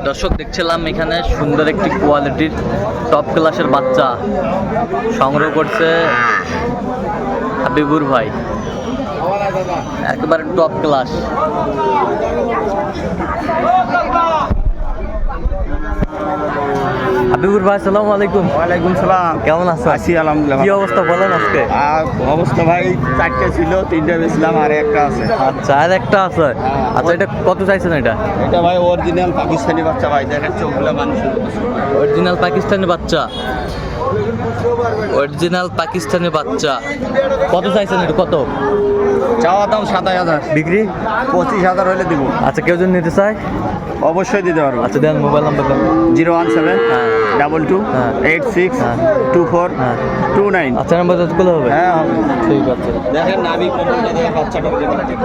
দর্শক দেখছিলাম এখানে সুন্দর একটি কোয়ালিটির টপ ক্লাসের বাচ্চা সংগ্রহ করছে হাবিবুর ভাই, একেবারে টপ ক্লাস। হাবিবুর ভাই আসসালামু আলাইকুম। ওয়ালাইকুম সালাম। কেমন আছো? আছি আলহামদুলিল্লাহ। কি অবস্থা বলেন আজকে? অবস্থা ভাই, 4টে ছিল, 3টে বেচলাম, আর একটা আছে। আচ্ছা, আর একটা আছে। আচ্ছা, এটা কত চাইছেন? এটা এটা ভাই অরিজিনাল পাকিস্তানি বাচ্চা ভাই, দেখেন চোখগুলো মানুষের মতো। অরিজিনাল পাকিস্তানি বাচ্চা, অরিজিনাল পাকিস্তানি বাচ্চা। কত চাইছেন? এটা কত চাওয়া দাম 27,000, বিক্রি? 25,000 হলে দিব। আচ্ছা, কেউ যদি নিতে চায় অবশ্যই দিতে পারবো। আচ্ছা, দেন মোবাইল নাম্বার দেন। 017 হ্যাঁ 22 হ্যাঁ 86 হ্যাঁ 24 হ্যাঁ 29। আচ্ছা, নাম্বার যতগুলো হবে। হ্যাঁ হবে। ঠিক আছে। দেখেন নাভি কম্বলটা দেখেন, বাচ্চাটা দেখেন।